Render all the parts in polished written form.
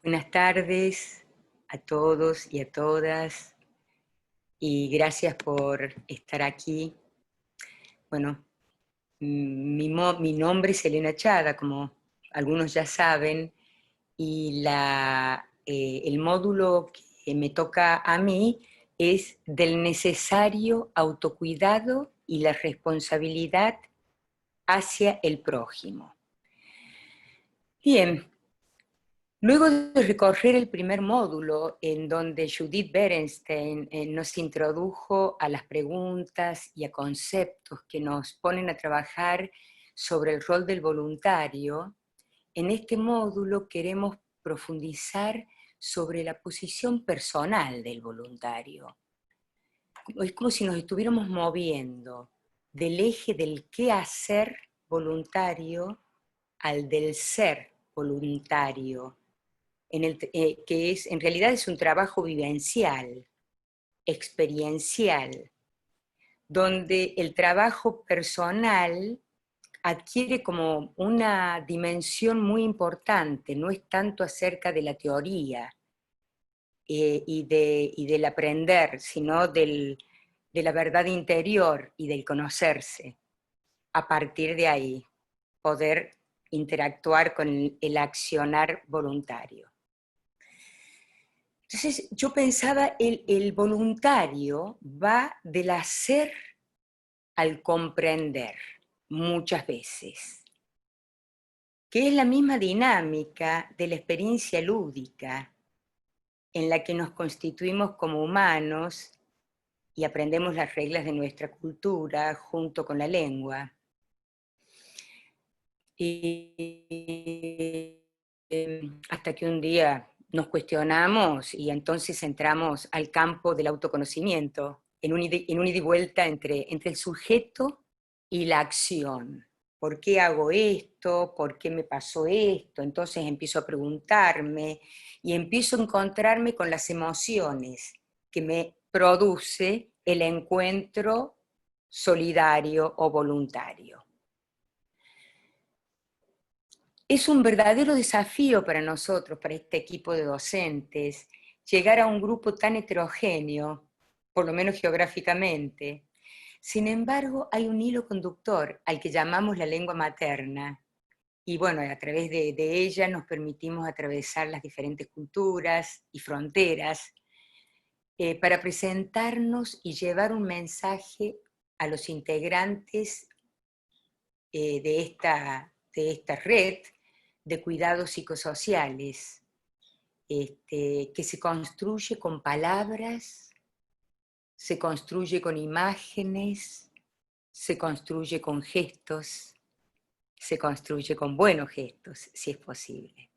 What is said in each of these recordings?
Buenas tardes a todos y a todas, y gracias por estar aquí. Bueno, mi nombre es Elena Chada, como algunos ya saben, y el módulo que me toca a mí es del necesario autocuidado y la responsabilidad hacia el prójimo. Bien. Luego de recorrer el primer módulo, en donde Judith Berenstein nos introdujo a las preguntas y a conceptos que nos ponen a trabajar sobre el rol del voluntario, en este módulo queremos profundizar sobre la posición personal del voluntario. Es como si nos estuviéramos moviendo del eje del qué hacer voluntario al del ser voluntario, que en realidad es un trabajo vivencial, experiencial, donde el trabajo personal adquiere como una dimensión muy importante, no es tanto acerca de la teoría y del aprender, sino de la verdad interior y del conocerse. A partir de ahí, poder interactuar con el accionar voluntario. Entonces yo pensaba, el voluntario va del hacer al comprender muchas veces, que es la misma dinámica de la experiencia lúdica en la que nos constituimos como humanos y aprendemos las reglas de nuestra cultura junto con la lengua. Y hasta que un día nos cuestionamos y entonces entramos al campo del autoconocimiento, en un ida y vuelta entre el sujeto y la acción. ¿Por qué hago esto? ¿Por qué me pasó esto? Entonces empiezo a preguntarme y empiezo a encontrarme con las emociones que me produce el encuentro solidario o voluntario. Es un verdadero desafío para nosotros, para este equipo de docentes, llegar a un grupo tan heterogéneo, por lo menos geográficamente. Sin embargo, hay un hilo conductor al que llamamos la lengua materna. Y bueno, a través de ella nos permitimos atravesar las diferentes culturas y fronteras para presentarnos y llevar un mensaje a los integrantes de esta red de cuidados psicosociales, que se construye con palabras, se construye con imágenes, se construye con gestos, se construye con buenos gestos, si es posible.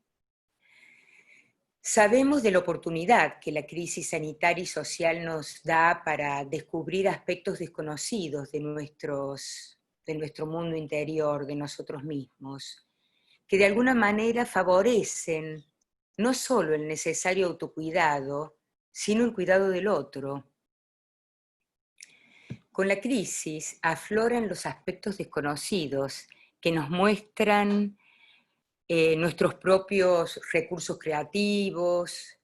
Sabemos de la oportunidad que la crisis sanitaria y social nos da para descubrir aspectos desconocidos de nuestro mundo interior, de nosotros mismos, que de alguna manera favorecen no solo el necesario autocuidado, sino el cuidado del otro. Con la crisis afloran los aspectos desconocidos que nos muestran nuestros propios recursos creativos,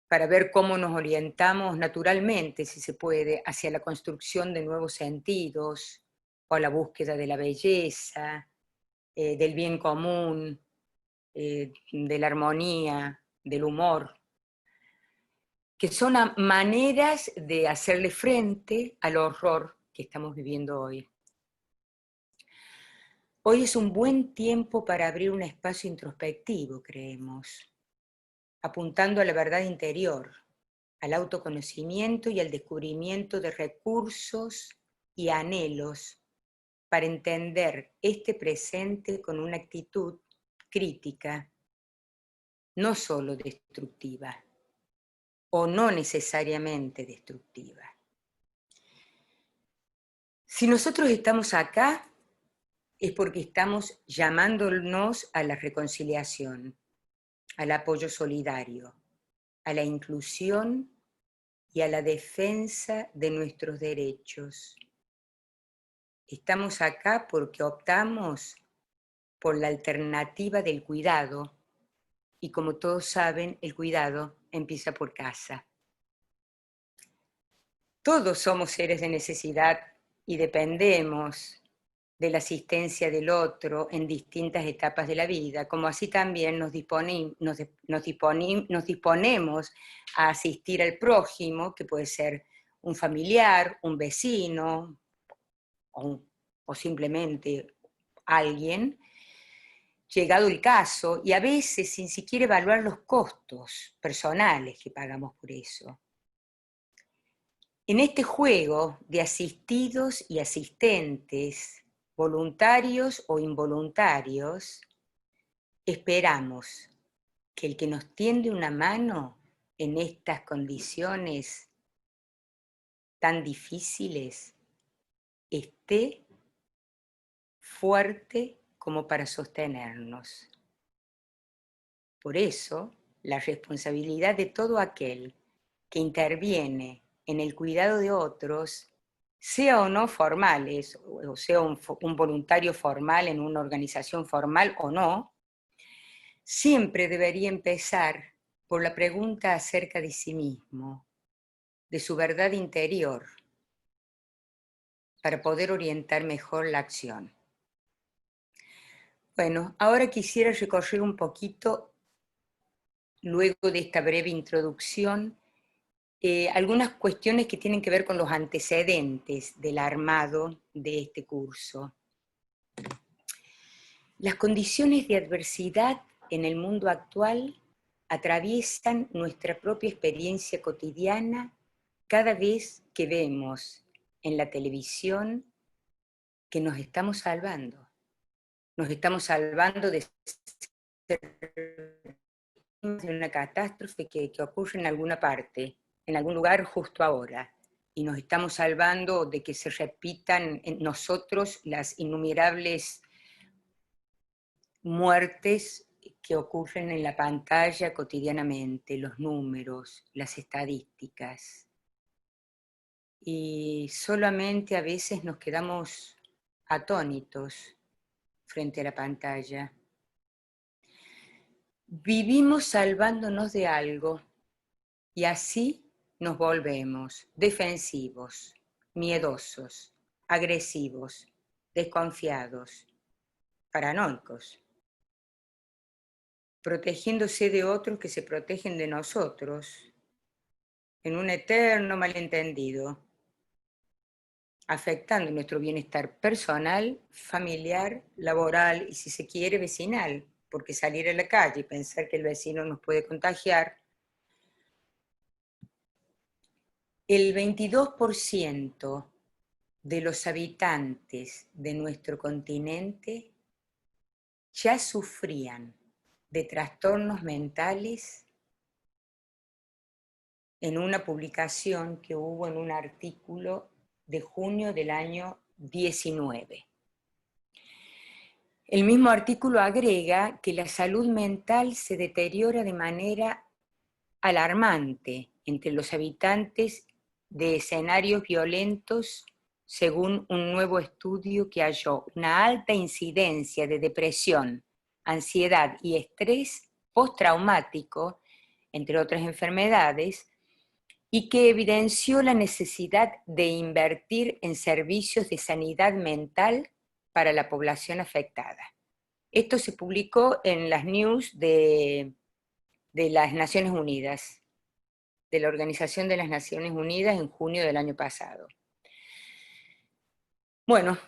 para ver cómo nos orientamos naturalmente, si se puede, hacia la construcción de nuevos sentidos, o a la búsqueda de la belleza, del bien común, de la armonía, del humor, que son maneras de hacerle frente al horror que estamos viviendo hoy. Hoy es un buen tiempo para abrir un espacio introspectivo, creemos, apuntando a la verdad interior, al autoconocimiento y al descubrimiento de recursos y anhelos para entender este presente con una actitud crítica, no solo destructiva, o no necesariamente destructiva. Si nosotros estamos acá, es porque estamos llamándonos a la reconciliación, al apoyo solidario, a la inclusión y a la defensa de nuestros derechos. Estamos acá porque optamos por la alternativa del cuidado y como todos saben, el cuidado empieza por casa. Todos somos seres de necesidad y dependemos de la asistencia del otro en distintas etapas de la vida, como así también nos disponemos a asistir al prójimo, que puede ser un familiar, un vecino o simplemente alguien, llegado el caso, y a veces sin siquiera evaluar los costos personales que pagamos por eso. En este juego de asistidos y asistentes, voluntarios o involuntarios, esperamos que el que nos tiende una mano en estas condiciones tan difíciles esté fuerte como para sostenernos. Por eso, la responsabilidad de todo aquel que interviene en el cuidado de otros, sea o no formales, o sea un voluntario formal en una organización formal o no, siempre debería empezar por la pregunta acerca de sí mismo, de su verdad interior, para poder orientar mejor la acción. Bueno, ahora quisiera recorrer un poquito, luego de esta breve introducción, algunas cuestiones que tienen que ver con los antecedentes del armado de este curso. Las condiciones de adversidad en el mundo actual atraviesan nuestra propia experiencia cotidiana cada vez que vemos en la televisión que nos estamos salvando. Nos estamos salvando de una catástrofe que ocurre en alguna parte, en algún lugar justo ahora, y nos estamos salvando de que se repitan en nosotros las innumerables muertes que ocurren en la pantalla cotidianamente, los números, las estadísticas. Y solamente a veces nos quedamos atónitos frente a la pantalla. Vivimos salvándonos de algo y así nos volvemos defensivos, miedosos, agresivos, desconfiados, paranoicos, protegiéndose de otros que se protegen de nosotros, en un eterno malentendido, afectando nuestro bienestar personal, familiar, laboral y, si se quiere, vecinal, porque salir a la calle y pensar que el vecino nos puede contagiar. El 22% de los habitantes de nuestro continente ya sufrían de trastornos mentales en una publicación que hubo en un artículo de junio del año 19. El mismo artículo agrega que la salud mental se deteriora de manera alarmante entre los habitantes de escenarios violentos, según un nuevo estudio que halló una alta incidencia de depresión, ansiedad y estrés postraumático, entre otras enfermedades, y que evidenció la necesidad de invertir en servicios de sanidad mental para la población afectada. Esto se publicó en las news de las Naciones Unidas, de la Organización de las Naciones Unidas en junio del año pasado. Bueno,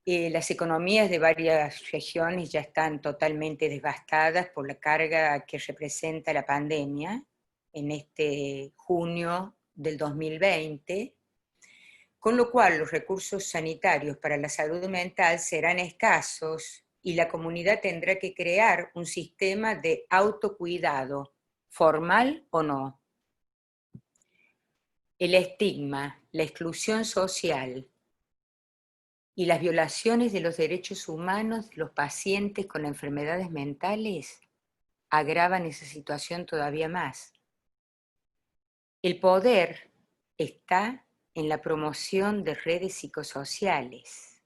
las economías de varias regiones ya están totalmente devastadas por la carga que representa la pandemia en este junio del 2020, con lo cual los recursos sanitarios para la salud mental serán escasos y la comunidad tendrá que crear un sistema de autocuidado, formal o no. El estigma, la exclusión social y las violaciones de los derechos humanos de los pacientes con enfermedades mentales agravan esa situación todavía más. El poder está en la promoción de redes psicosociales,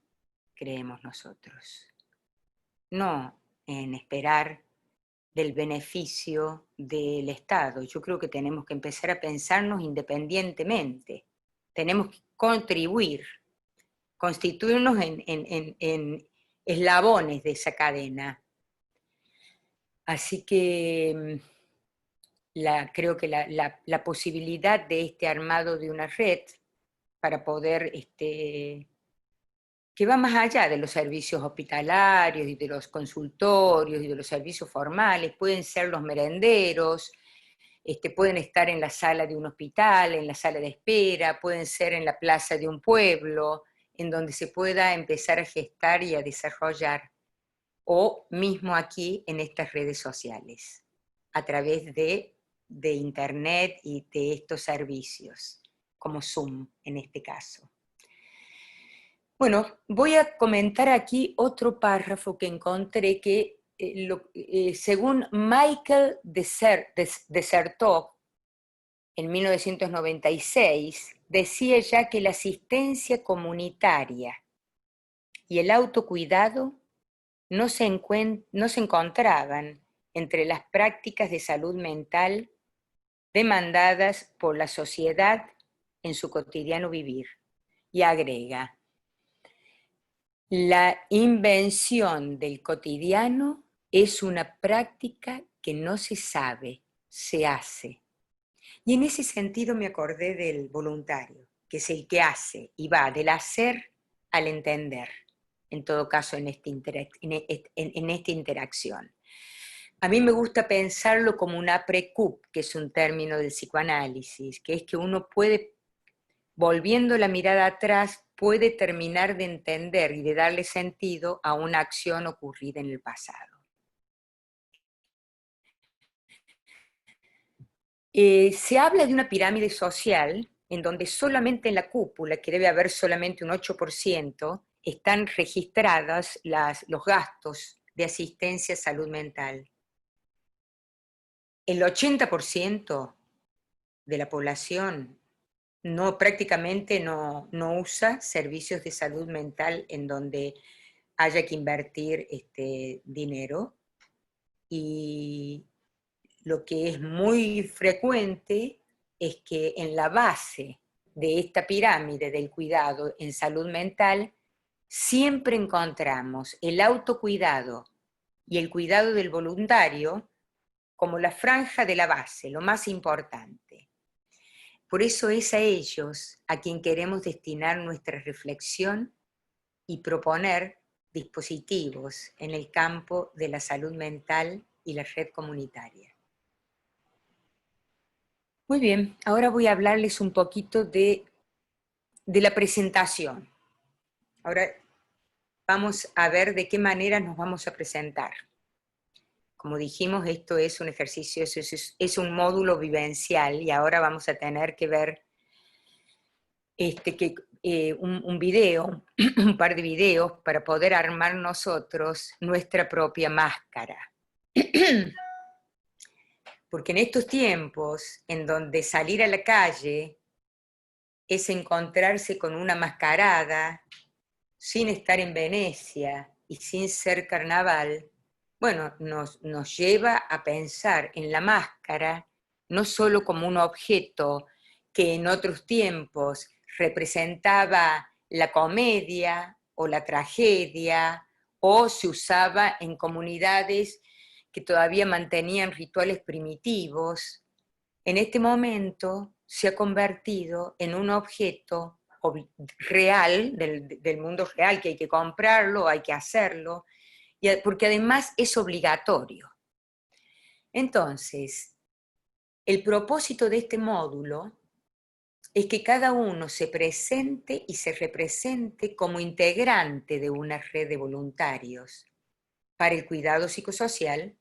creemos nosotros, no en esperar del beneficio del Estado. Yo creo que tenemos que empezar a pensarnos independientemente. Tenemos que contribuir, constituirnos en eslabones de esa cadena. Así que creo que la posibilidad de este armado de una red para poder, que va más allá de los servicios hospitalarios y de los consultorios y de los servicios formales, pueden ser los merenderos, pueden estar en la sala de un hospital, en la sala de espera, pueden ser en la plaza de un pueblo, en donde se pueda empezar a gestar y a desarrollar, o mismo aquí en estas redes sociales, a través de Internet y de estos servicios, como Zoom en este caso. Bueno, voy a comentar aquí otro párrafo que encontré que, según Michael Desertov, en 1996, decía ya que la asistencia comunitaria y el autocuidado no se encontraban entre las prácticas de salud mental demandadas por la sociedad en su cotidiano vivir. Y agrega, la invención del cotidiano es una práctica que no se sabe, se hace. Y en ese sentido me acordé del voluntario, que es el que hace y va del hacer al entender, en todo caso en esta interacción. A mí me gusta pensarlo como un après-coup, que es un término del psicoanálisis, que es que uno puede, volviendo la mirada atrás, puede terminar de entender y de darle sentido a una acción ocurrida en el pasado. Se habla de una pirámide social en donde solamente en la cúpula, que debe haber solamente un 8%, están registrados los gastos de asistencia a salud mental. El 80% de la población prácticamente no usa servicios de salud mental en donde haya que invertir dinero, y lo que es muy frecuente es que en la base de esta pirámide del cuidado en salud mental siempre encontramos el autocuidado y el cuidado del voluntario como la franja de la base, lo más importante. Por eso es a ellos a quien queremos destinar nuestra reflexión y proponer dispositivos en el campo de la salud mental y la red comunitaria. Muy bien, ahora voy a hablarles un poquito de la presentación. Ahora vamos a ver de qué manera nos vamos a presentar. Como dijimos, esto es un ejercicio, es un módulo vivencial, y ahora vamos a tener que ver un video, un par de videos para poder armar nosotros nuestra propia máscara. Porque en estos tiempos en donde salir a la calle es encontrarse con una mascarada, sin estar en Venecia y sin ser carnaval, bueno, nos lleva a pensar en la máscara no solo como un objeto que en otros tiempos representaba la comedia o la tragedia, o se usaba en comunidades que todavía mantenían rituales primitivos. En este momento se ha convertido en un objeto real, del mundo real, que hay que comprarlo, hay que hacerlo, porque además es obligatorio. Entonces, el propósito de este módulo es que cada uno se presente y se represente como integrante de una red de voluntarios para el cuidado psicosocial,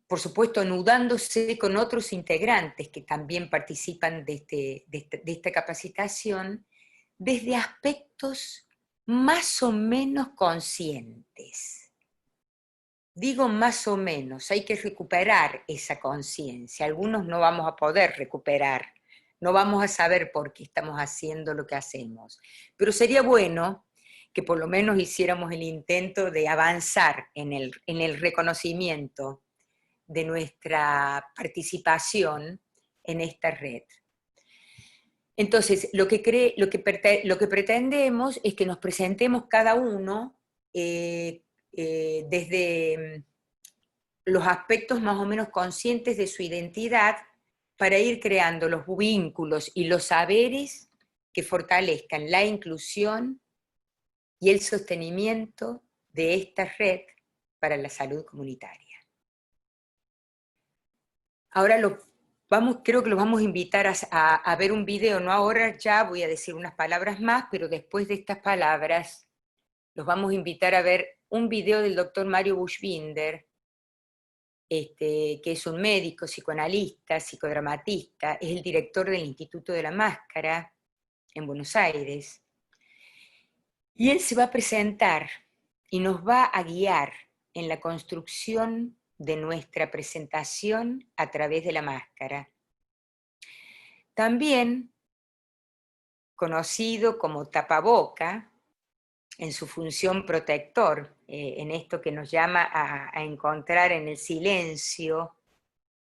por supuesto anudándose con otros integrantes que también participan de esta capacitación, desde aspectos más o menos conscientes. Digo más o menos, hay que recuperar esa conciencia. Algunos no vamos a poder recuperar, no vamos a saber por qué estamos haciendo lo que hacemos. Pero sería bueno que por lo menos hiciéramos el intento de avanzar en el reconocimiento de nuestra participación en esta red. Entonces, lo que pretendemos es que nos presentemos cada uno desde los aspectos más o menos conscientes de su identidad para ir creando los vínculos y los saberes que fortalezcan la inclusión y el sostenimiento de esta red para la salud comunitaria. Ahora creo que los vamos a invitar a ver un video, no ahora, ya voy a decir unas palabras más, pero después de estas palabras los vamos a invitar a ver un video del doctor Mario Buschbinder, que es un médico, psicoanalista, psicodramatista, es el director del Instituto de la Máscara en Buenos Aires. Y él se va a presentar y nos va a guiar en la construcción de nuestra presentación a través de la máscara. También conocido como tapaboca, en su función protector, en esto que nos llama a encontrar en el silencio,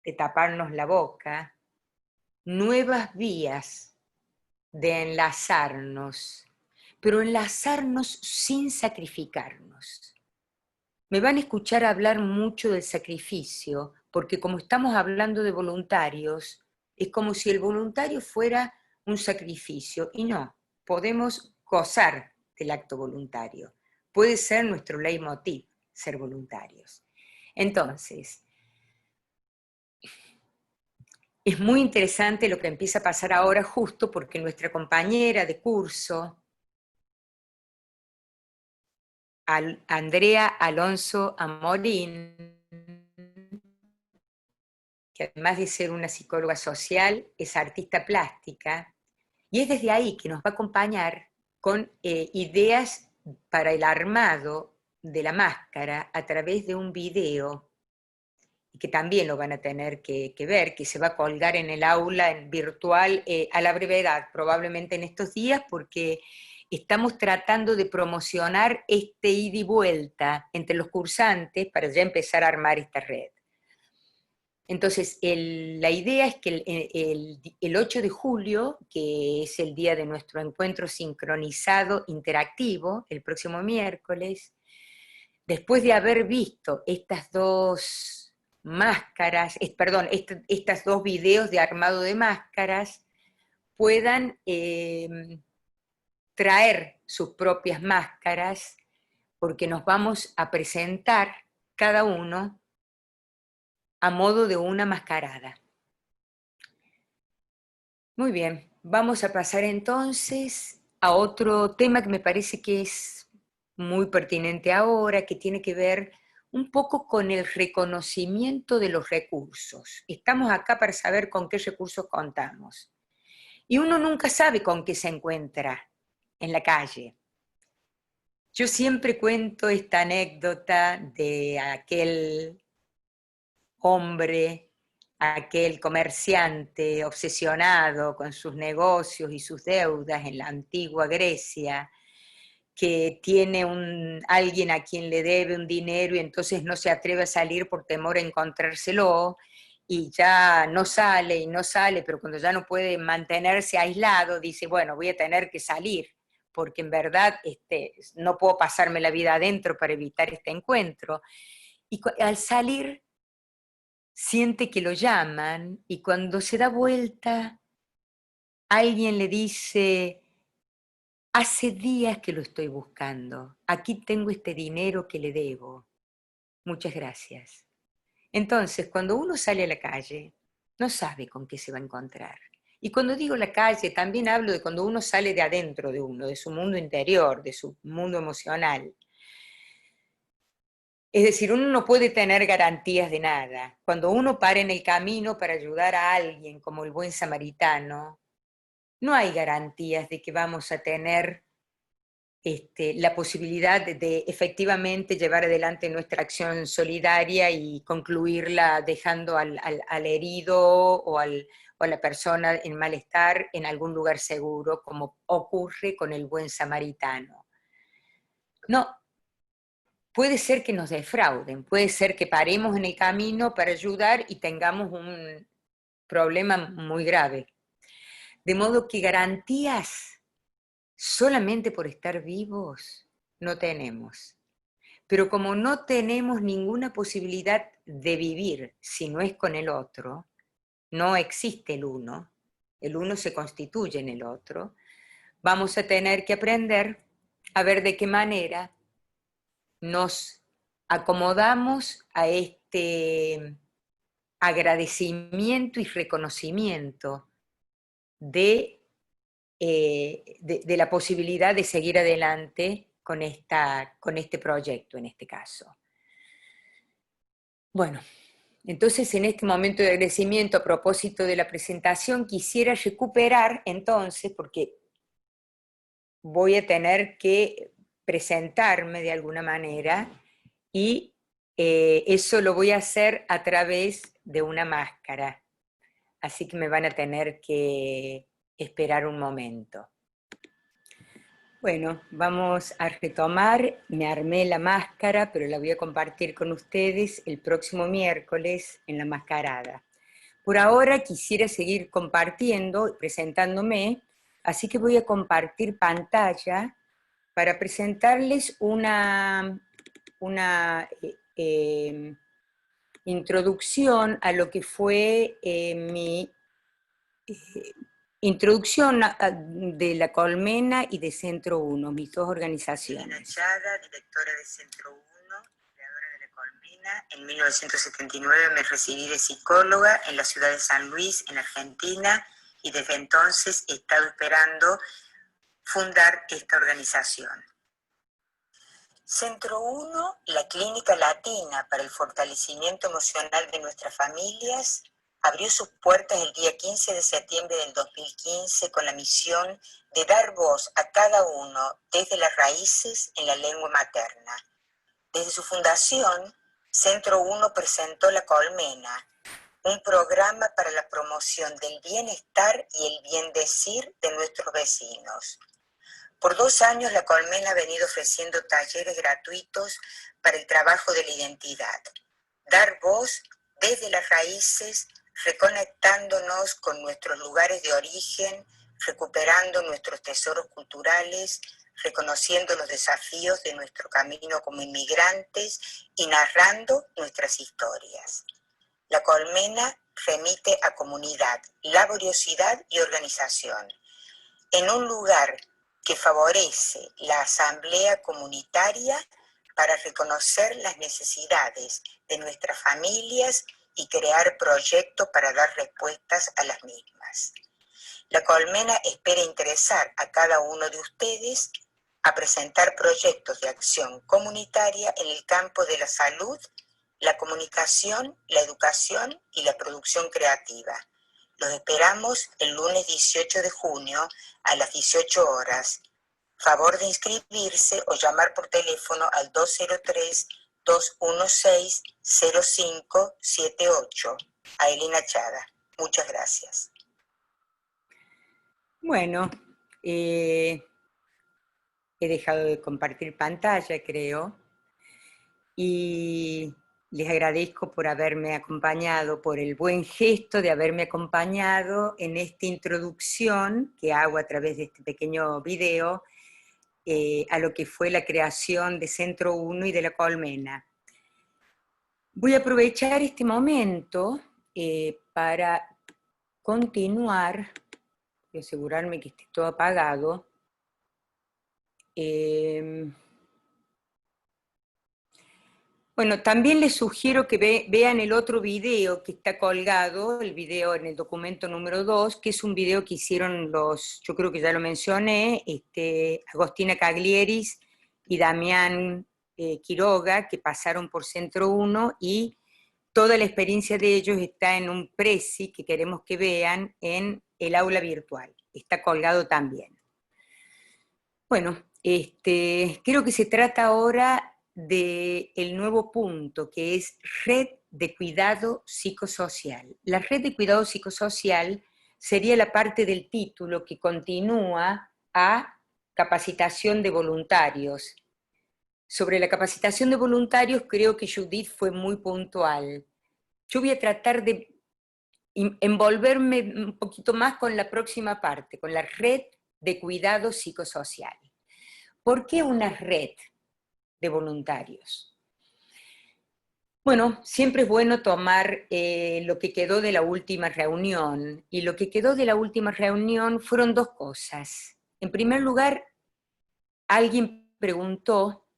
de taparnos la boca, nuevas vías de enlazarnos, pero enlazarnos sin sacrificarnos. Me van a escuchar hablar mucho del sacrificio, porque como estamos hablando de voluntarios, es como si el voluntario fuera un sacrificio, y no, podemos gozar del acto voluntario. Puede ser nuestro leitmotiv, ser voluntarios. Entonces, es muy interesante lo que empieza a pasar ahora justo porque nuestra compañera de curso, Andrea Alonso Amorín, que además de ser una psicóloga social, es artista plástica, y es desde ahí que nos va a acompañar con ideas para el armado de la máscara a través de un video, y que también lo van a tener que ver, que se va a colgar en el aula en virtual a la brevedad, probablemente en estos días, porque estamos tratando de promocionar este ida y vuelta entre los cursantes para ya empezar a armar esta red. Entonces, la idea es que el 8 de julio, que es el día de nuestro encuentro sincronizado interactivo, el próximo miércoles, después de haber visto estas dos máscaras, estos dos videos de armado de máscaras, puedan traer sus propias máscaras, porque nos vamos a presentar cada uno a modo de una mascarada. Muy bien, vamos a pasar entonces a otro tema que me parece que es muy pertinente ahora, que tiene que ver un poco con el reconocimiento de los recursos. Estamos acá para saber con qué recursos contamos. Y uno nunca sabe con qué se encuentra en la calle. Yo siempre cuento esta anécdota de aquel hombre, aquel comerciante obsesionado con sus negocios y sus deudas en la antigua Grecia, que tiene alguien a quien le debe un dinero y entonces no se atreve a salir por temor a encontrárselo, y ya no sale y no sale, pero cuando ya no puede mantenerse aislado, dice, bueno, voy a tener que salir, porque en verdad no puedo pasarme la vida adentro para evitar este encuentro. Y al salir siente que lo llaman, y cuando se da vuelta, alguien le dice, hace días que lo estoy buscando, aquí tengo este dinero que le debo, muchas gracias. Entonces, cuando uno sale a la calle, no sabe con qué se va a encontrar. Y cuando digo la calle, también hablo de cuando uno sale de adentro de uno, de su mundo interior, de su mundo emocional. Es decir, uno no puede tener garantías de nada. Cuando uno para en el camino para ayudar a alguien como el buen samaritano, no hay garantías de que vamos a tener la posibilidad de efectivamente llevar adelante nuestra acción solidaria y concluirla dejando al herido o a la persona en malestar en algún lugar seguro, como ocurre con el buen samaritano. No, puede ser que nos defrauden, puede ser que paremos en el camino para ayudar y tengamos un problema muy grave. De modo que garantías solamente por estar vivos no tenemos. Pero como no tenemos ninguna posibilidad de vivir si no es con el otro, no existe el uno se constituye en el otro, vamos a tener que aprender a ver de qué manera nos acomodamos a este agradecimiento y reconocimiento de la posibilidad de seguir adelante con este proyecto en este caso. Bueno, entonces en este momento de agradecimiento a propósito de la presentación quisiera recuperar entonces, porque voy a tener que presentarme de alguna manera y eso lo voy a hacer a través de una máscara, así que me van a tener que esperar un momento. Bueno, vamos a retomar. Me armé la máscara, pero la voy a compartir con ustedes el próximo miércoles en la mascarada. Por ahora quisiera seguir compartiendo, presentándome, así que voy a compartir pantalla para presentarles una introducción a lo que fue mi introducción de La Colmena y de Centro 1, mis dos organizaciones. Elena Chada, directora de Centro 1, creadora de La Colmena. En 1979 me recibí de psicóloga en la ciudad de San Luis, en Argentina, y desde entonces he estado esperando fundar esta organización. Centro 1, la clínica latina para el fortalecimiento emocional de nuestras familias, abrió sus puertas el día 15 de septiembre del 2015 con la misión de dar voz a cada uno desde las raíces en la lengua materna. Desde su fundación, Centro 1 presentó La Colmena, un programa para la promoción del bienestar y el bien decir de nuestros vecinos. Por 2 años, La Colmena ha venido ofreciendo talleres gratuitos para el trabajo de la identidad. Dar voz desde las raíces, reconectándonos con nuestros lugares de origen, recuperando nuestros tesoros culturales, reconociendo los desafíos de nuestro camino como inmigrantes y narrando nuestras historias. La Colmena remite a comunidad, laboriosidad y organización. En un lugar que favorece la asamblea comunitaria para reconocer las necesidades de nuestras familias y crear proyectos para dar respuestas a las mismas. La Colmena espera interesar a cada uno de ustedes a presentar proyectos de acción comunitaria en el campo de la salud, la comunicación, la educación y la producción creativa. Los esperamos el lunes 18 de junio a las 18 horas. Favor de inscribirse o llamar por teléfono al 203-216-0578. A Elena Chada. Muchas gracias. Bueno, he dejado de compartir pantalla, creo, y les agradezco por haberme acompañado, por el buen gesto de haberme acompañado en esta introducción que hago a través de este pequeño video a lo que fue la creación de Centro 1 y de La Colmena. Voy a aprovechar este momento para continuar, y asegurarme que esté todo apagado. Bueno, también les sugiero que vean el otro video que está colgado, el video en el documento número 2, que es un video que hicieron yo creo que ya lo mencioné, Agostina Caglieris y Damián Quiroga, que pasaron por Centro 1, y toda la experiencia de ellos está en un Prezi que queremos que vean en el aula virtual. Está colgado también. Bueno, creo que se trata ahora del nuevo punto, que es red de cuidado psicosocial. La red de cuidado psicosocial sería la parte del título que continúa a capacitación de voluntarios. Sobre la capacitación de voluntarios, creo que Judith fue muy puntual. Yo voy a tratar de envolverme un poquito más con la próxima parte, con la red de cuidado psicosocial. ¿Por qué una red de voluntarios? Bueno, siempre es bueno tomar lo que quedó de la última reunión, y lo que quedó de la última reunión fueron dos cosas. En primer lugar, alguien preguntó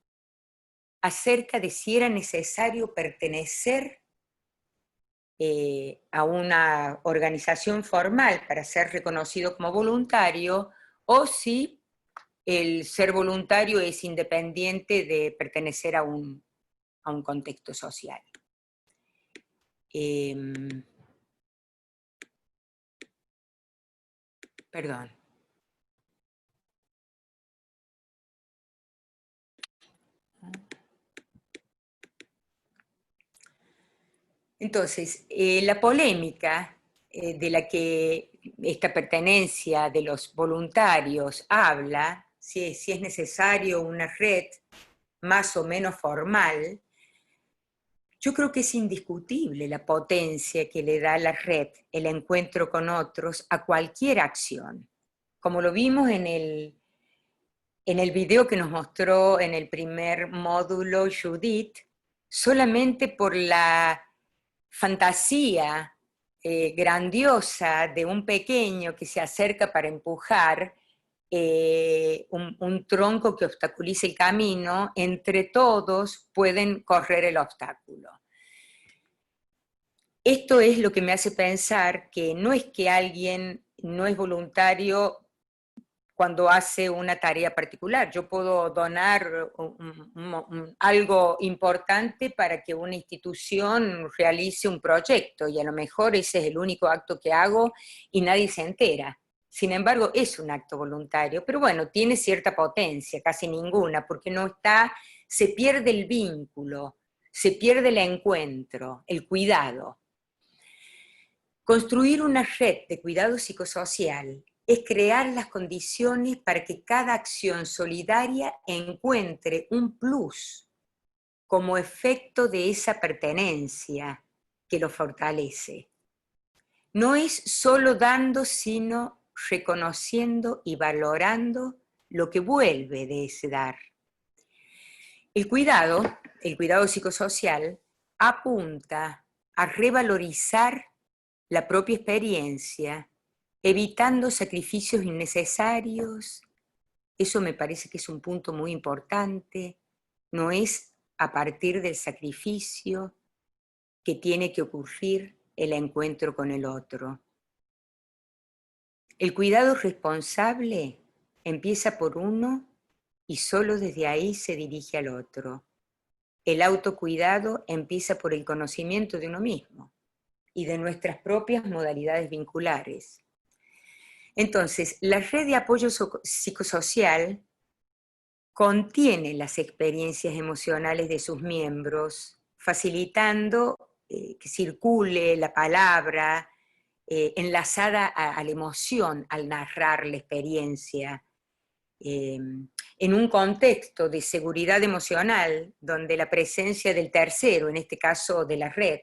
acerca de si era necesario pertenecer a una organización formal para ser reconocido como voluntario, o si el ser voluntario es independiente de pertenecer a un contexto social. Perdón. Entonces, la polémica de la que esta pertenencia de los voluntarios habla, si es necesario una red más o menos formal, yo creo que es indiscutible la potencia que le da la red, el encuentro con otros, a cualquier acción. Como lo vimos en el video que nos mostró en el primer módulo Judith, solamente por la fantasía grandiosa de un pequeño que se acerca para empujar un tronco que obstaculiza el camino, entre todos pueden correr el obstáculo. Esto es lo que me hace pensar que no es que alguien no es voluntario cuando hace una tarea particular. Yo puedo donar algo importante para que una institución realice un proyecto, y a lo mejor ese es el único acto que hago y nadie se entera. Sin embargo, es un acto voluntario, pero bueno, tiene cierta potencia, casi ninguna, porque no está, se pierde el vínculo, se pierde el encuentro, el cuidado. Construir una red de cuidado psicosocial es crear las condiciones para que cada acción solidaria encuentre un plus como efecto de esa pertenencia que lo fortalece. No es solo dando, sino reconociendo y valorando lo que vuelve de ese dar. El cuidado psicosocial, apunta a revalorizar la propia experiencia, evitando sacrificios innecesarios. Eso me parece que es un punto muy importante. No es a partir del sacrificio que tiene que ocurrir el encuentro con el otro. El cuidado responsable empieza por uno y solo desde ahí se dirige al otro. El autocuidado empieza por el conocimiento de uno mismo y de nuestras propias modalidades vinculares. Entonces, la red de apoyo psicosocial contiene las experiencias emocionales de sus miembros, facilitando que circule la palabra enlazada a la emoción al narrar la experiencia, en un contexto de seguridad emocional, donde la presencia del tercero, en este caso de la red,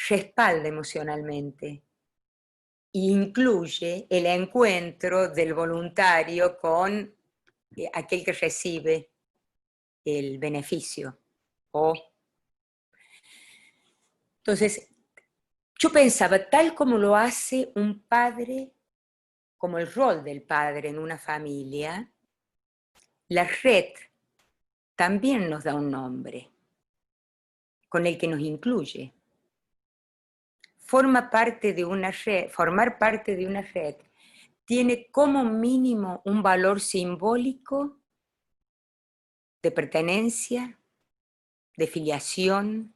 respalda emocionalmente e incluye el encuentro del voluntario con aquel que recibe el beneficio. Entonces, yo pensaba, tal como lo hace un padre, como el rol del padre en una familia, la red también nos da un nombre con el que nos incluye. Formar parte de una red tiene como mínimo un valor simbólico de pertenencia, de filiación.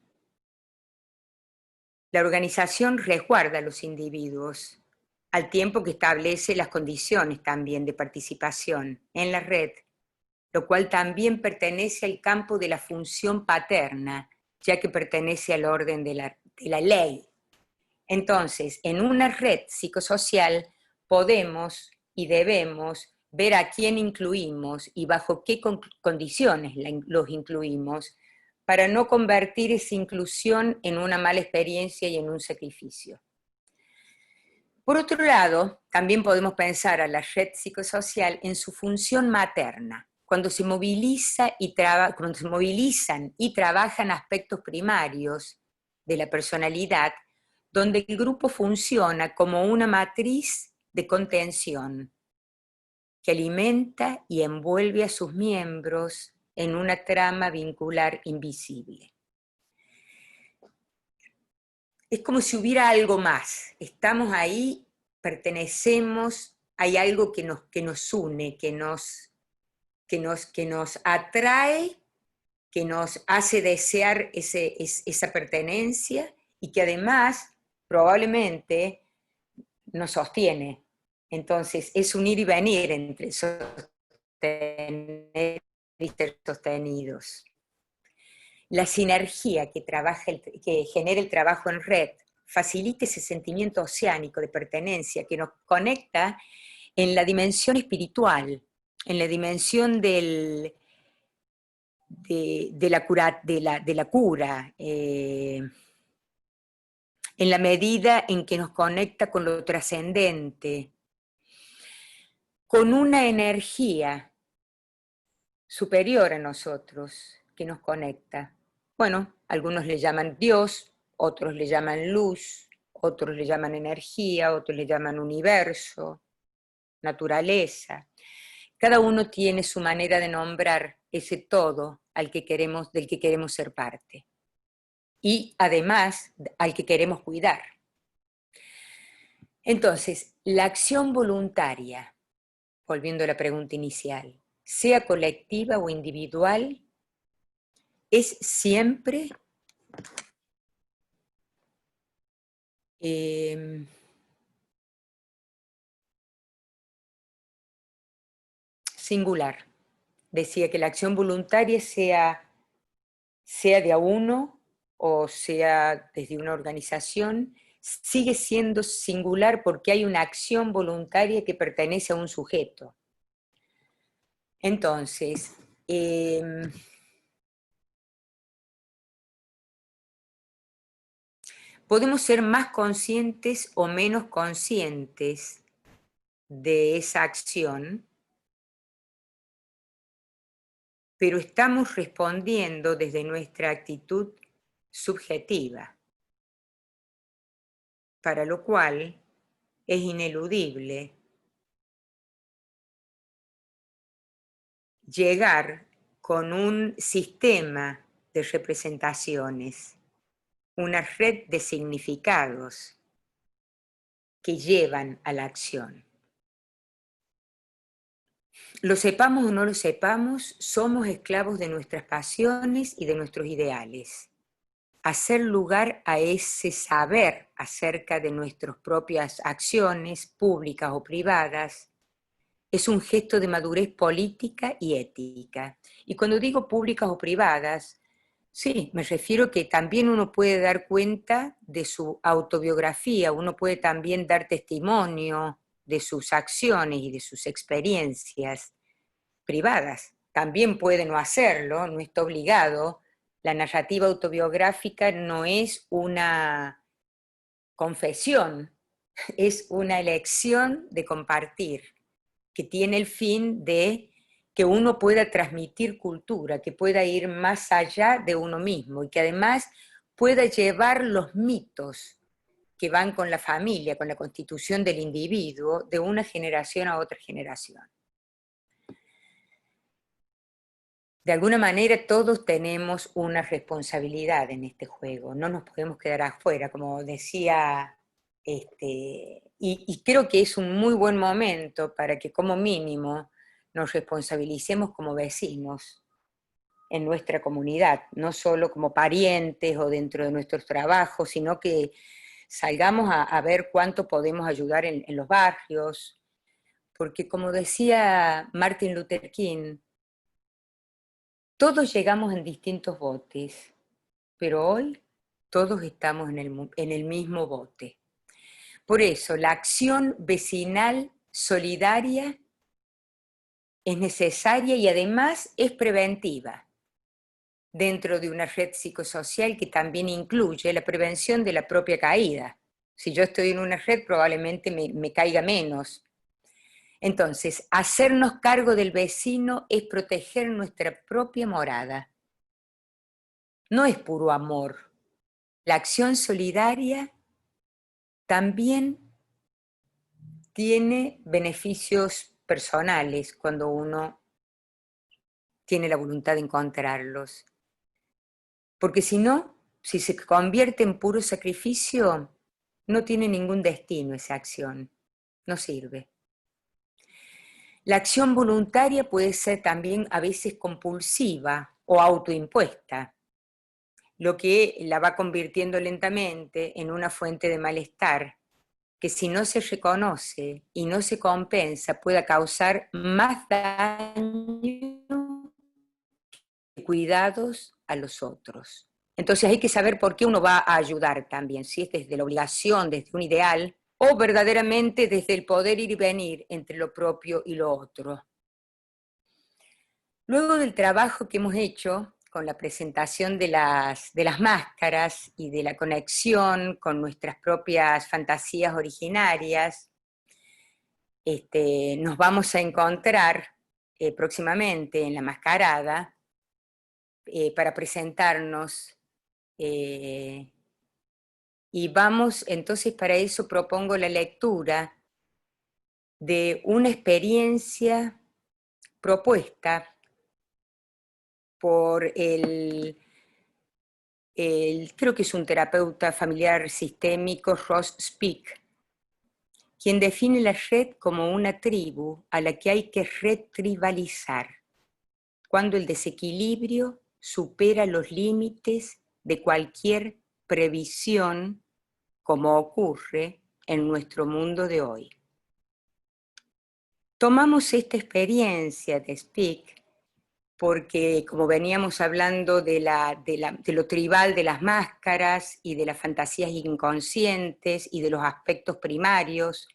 La organización resguarda a los individuos, al tiempo que establece las condiciones también de participación en la red, lo cual también pertenece al campo de la función paterna, ya que pertenece al orden de la ley. Entonces, en una red psicosocial podemos y debemos ver a quién incluimos y bajo qué condiciones los incluimos, para no convertir esa inclusión en una mala experiencia y en un sacrificio. Por otro lado, también podemos pensar a la red psicosocial en su función materna, cuando se movilizan y trabajan aspectos primarios de la personalidad, donde el grupo funciona como una matriz de contención que alimenta y envuelve a sus miembros en una trama vincular invisible. Es como si hubiera algo más. Estamos ahí, pertenecemos, hay algo que nos une, que nos atrae, que nos hace desear esa pertenencia y que además probablemente nos sostiene. Entonces es un ir y venir entre sostener y ser sostenidos. La sinergia que genera el trabajo en red facilita ese sentimiento oceánico de pertenencia que nos conecta en la dimensión espiritual, en la dimensión de la cura, en la medida en que nos conecta con lo trascendente, con una energía superior a nosotros que nos conecta. Bueno, algunos le llaman Dios, otros le llaman luz, otros le llaman energía, otros le llaman universo, naturaleza. Cada uno tiene su manera de nombrar ese todo del que queremos ser parte. Y además al que queremos cuidar. Entonces, la acción voluntaria, volviendo a la pregunta inicial, sea colectiva o individual, es siempre singular. Decía que la acción voluntaria sea de a uno o sea desde una organización, sigue siendo singular porque hay una acción voluntaria que pertenece a un sujeto. Entonces, podemos ser más conscientes o menos conscientes de esa acción, pero estamos respondiendo desde nuestra actitud subjetiva, para lo cual es ineludible llegar con un sistema de representaciones, una red de significados que llevan a la acción. Lo sepamos o no lo sepamos, somos esclavos de nuestras pasiones y de nuestros ideales. Hacer lugar a ese saber acerca de nuestras propias acciones, públicas o privadas, es un gesto de madurez política y ética. Y cuando digo públicas o privadas, sí, me refiero que también uno puede dar cuenta de su autobiografía, uno puede también dar testimonio de sus acciones y de sus experiencias privadas. También puede no hacerlo, no está obligado. La narrativa autobiográfica no es una confesión, es una elección de compartir, que tiene el fin de que uno pueda transmitir cultura, que pueda ir más allá de uno mismo y que además pueda llevar los mitos que van con la familia, con la constitución del individuo, de una generación a otra generación. De alguna manera todos tenemos una responsabilidad en este juego, no nos podemos quedar afuera, como decía, y creo que es un muy buen momento para que como mínimo nos responsabilicemos como vecinos en nuestra comunidad, no solo como parientes o dentro de nuestros trabajos, sino que salgamos a ver cuánto podemos ayudar en los barrios, porque como decía Martin Luther King, todos llegamos en distintos botes, pero hoy todos estamos en el mismo bote. Por eso, la acción vecinal solidaria es necesaria y además es preventiva dentro de una red psicosocial que también incluye la prevención de la propia caída. Si yo estoy en una red, probablemente me caiga menos. Entonces, hacernos cargo del vecino es proteger nuestra propia morada. No es puro amor. La acción solidaria también tiene beneficios personales cuando uno tiene la voluntad de encontrarlos. Porque si no, si se convierte en puro sacrificio, no tiene ningún destino esa acción, no sirve. La acción voluntaria puede ser también a veces compulsiva o autoimpuesta, lo que la va convirtiendo lentamente en una fuente de malestar, que si no se reconoce y no se compensa pueda causar más daño que cuidados a los otros. Entonces hay que saber por qué uno va a ayudar también, si es desde la obligación, desde un ideal, o verdaderamente desde el poder ir y venir entre lo propio y lo otro. Luego del trabajo que hemos hecho con la presentación de las máscaras y de la conexión con nuestras propias fantasías originarias, nos vamos a encontrar próximamente en la mascarada para presentarnos. Y vamos, entonces para eso propongo la lectura de una experiencia propuesta por creo que es un terapeuta familiar sistémico, Ross Speak, quien define la red como una tribu a la que hay que retribalizar, cuando el desequilibrio supera los límites de cualquier previsión, como ocurre en nuestro mundo de hoy. Tomamos esta experiencia de Speak porque, como veníamos hablando de lo tribal de las máscaras y de las fantasías inconscientes y de los aspectos primarios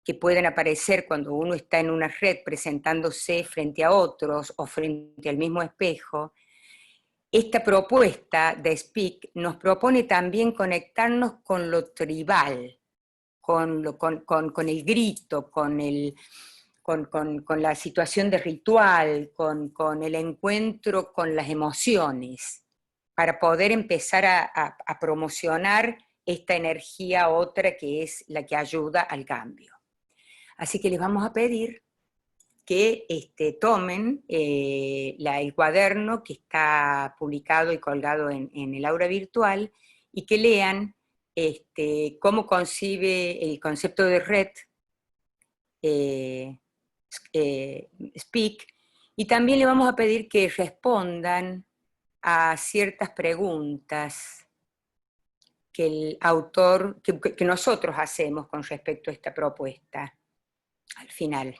que pueden aparecer cuando uno está en una red presentándose frente a otros o frente al mismo espejo, esta propuesta de Speak nos propone también conectarnos con lo tribal, con el grito, con la situación de ritual, con el encuentro con las emociones, para poder empezar a promocionar esta energía otra que es la que ayuda al cambio. Así que les vamos a pedir que tomen el cuaderno que está publicado y colgado en el aula virtual y que lean cómo concibe el concepto de red Speak, y también le vamos a pedir que respondan a ciertas preguntas que el autor, que nosotros hacemos con respecto a esta propuesta al final.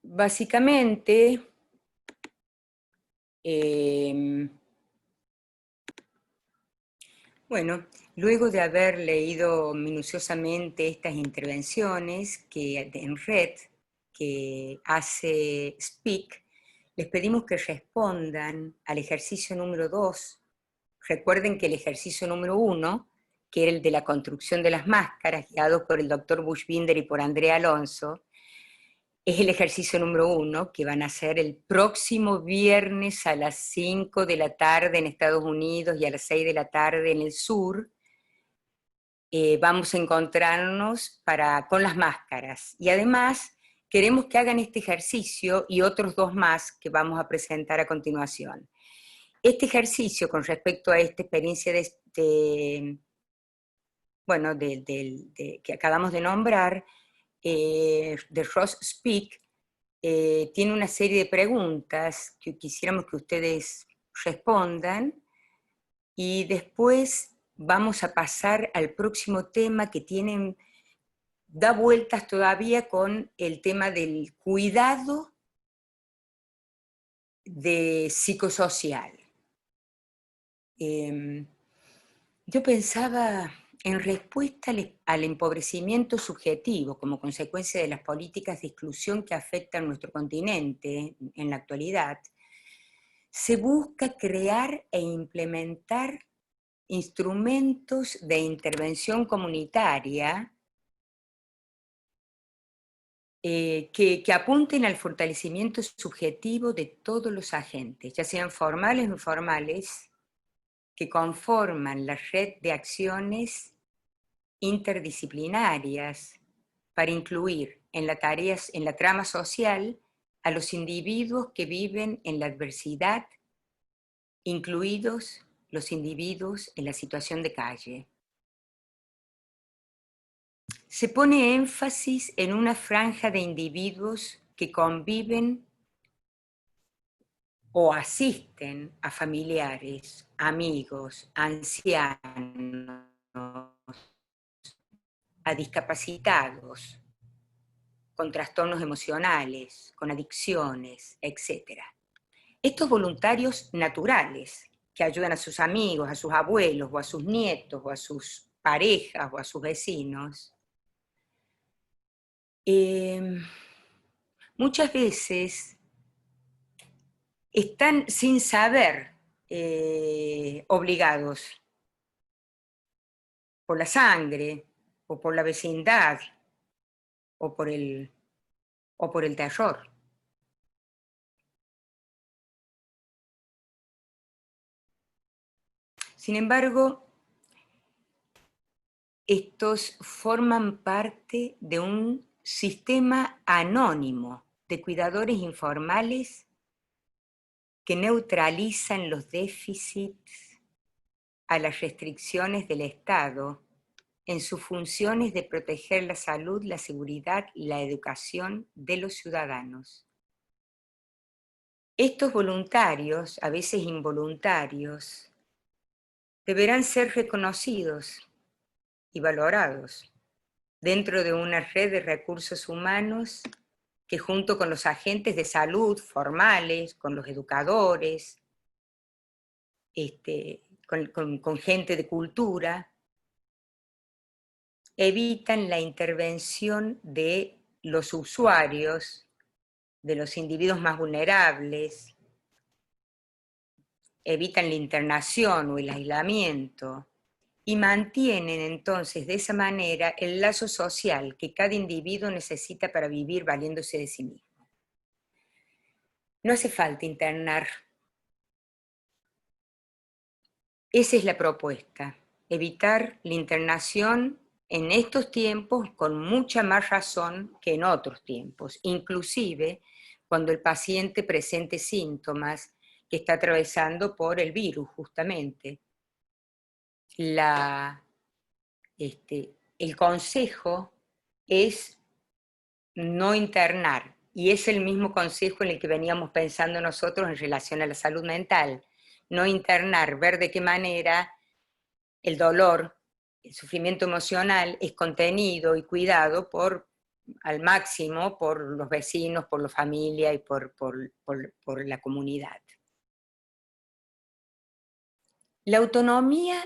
Básicamente, bueno, luego de haber leído minuciosamente estas intervenciones en red que hace Speak, les pedimos que respondan al ejercicio número 2. Recuerden que el ejercicio número 1, que era el de la construcción de las máscaras, guiado por el doctor Bushbinder y por Andrea Alonso, es el ejercicio número 1 que van a hacer el próximo viernes a las 5 de la tarde en Estados Unidos y a las 6 de la tarde en el sur. Vamos a encontrarnos con las máscaras. Y además queremos que hagan este ejercicio y otros 2 más que vamos a presentar a continuación. Este ejercicio con respecto a esta experiencia que acabamos de nombrar, de Ross Speak, tiene una serie de preguntas que quisiéramos que ustedes respondan y después vamos a pasar al próximo tema que da vueltas todavía con el tema del cuidado psicosocial. Yo pensaba en respuesta al empobrecimiento subjetivo como consecuencia de las políticas de exclusión que afectan nuestro continente en la actualidad, se busca crear e implementar instrumentos de intervención comunitaria que apunten al fortalecimiento subjetivo de todos los agentes, ya sean formales o informales, que conforman la red de acciones interdisciplinarias para incluir en la trama social a los individuos que viven en la adversidad, incluidos los individuos en la situación de calle. Se pone énfasis en una franja de individuos que conviven o asisten a familiares, amigos, ancianos, a discapacitados, con trastornos emocionales, con adicciones, etc. Estos voluntarios naturales que ayudan a sus amigos, a sus abuelos, o a sus nietos, o a sus parejas, o a sus vecinos, muchas veces están sin saber obligados por la sangre, o por la vecindad, o por el terror. Sin embargo, estos forman parte de un sistema anónimo de cuidadores informales que neutralizan los déficits a las restricciones del Estado en sus funciones de proteger la salud, la seguridad y la educación de los ciudadanos. Estos voluntarios, a veces involuntarios, deberán ser reconocidos y valorados dentro de una red de recursos humanos que, junto con los agentes de salud formales, con los educadores, con gente de cultura, evitan la intervención de los usuarios, de los individuos más vulnerables, evitan la internación o el aislamiento, y mantienen entonces de esa manera el lazo social que cada individuo necesita para vivir valiéndose de sí mismo. No hace falta internar. Esa es la propuesta, evitar la internación en estos tiempos con mucha más razón que en otros tiempos, inclusive cuando el paciente presente síntomas que está atravesando por el virus, justamente. El consejo es no internar, y es el mismo consejo en el que veníamos pensando nosotros en relación a la salud mental. No internar, ver de qué manera el dolor, el sufrimiento emocional es contenido y cuidado al máximo por los vecinos, por la familia y por la comunidad. La autonomía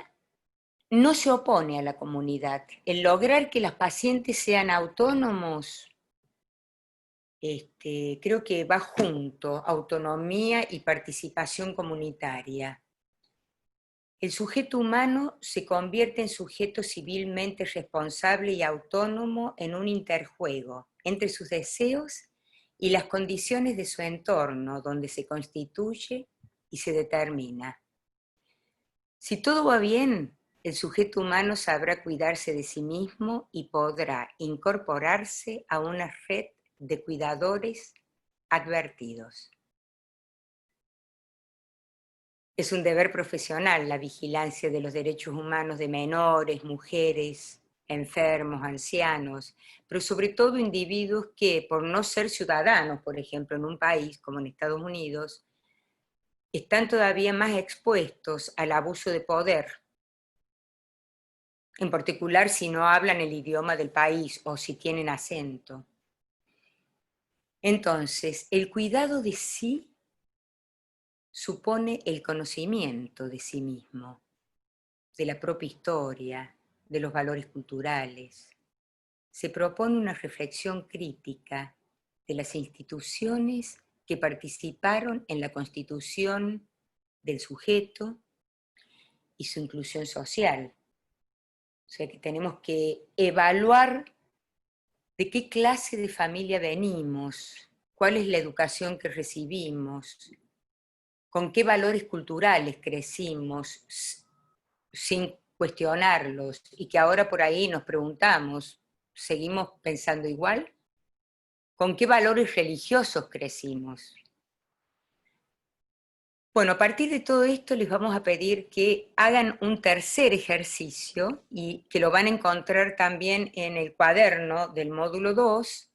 no se opone a la comunidad. El lograr que los pacientes sean autónomos, creo que va junto, autonomía y participación comunitaria. El sujeto humano se convierte en sujeto civilmente responsable y autónomo en un interjuego entre sus deseos y las condiciones de su entorno, donde se constituye y se determina. Si todo va bien, el sujeto humano sabrá cuidarse de sí mismo y podrá incorporarse a una red de cuidadores advertidos. Es un deber profesional la vigilancia de los derechos humanos de menores, mujeres, enfermos, ancianos, pero sobre todo individuos que, por no ser ciudadanos, por ejemplo, en un país como en Estados Unidos, están todavía más expuestos al abuso de poder, en particular si no hablan el idioma del país o si tienen acento. Entonces, el cuidado de sí supone el conocimiento de sí mismo, de la propia historia, de los valores culturales. Se propone una reflexión crítica de las instituciones que participaron en la constitución del sujeto y su inclusión social. O sea que tenemos que evaluar de qué clase de familia venimos, cuál es la educación que recibimos, con qué valores culturales crecimos sin cuestionarlos, y que ahora por ahí nos preguntamos, ¿seguimos pensando igual? ¿Con qué valores religiosos crecimos? Bueno, a partir de todo esto les vamos a pedir que hagan un tercer ejercicio y que lo van a encontrar también en el cuaderno del módulo 2,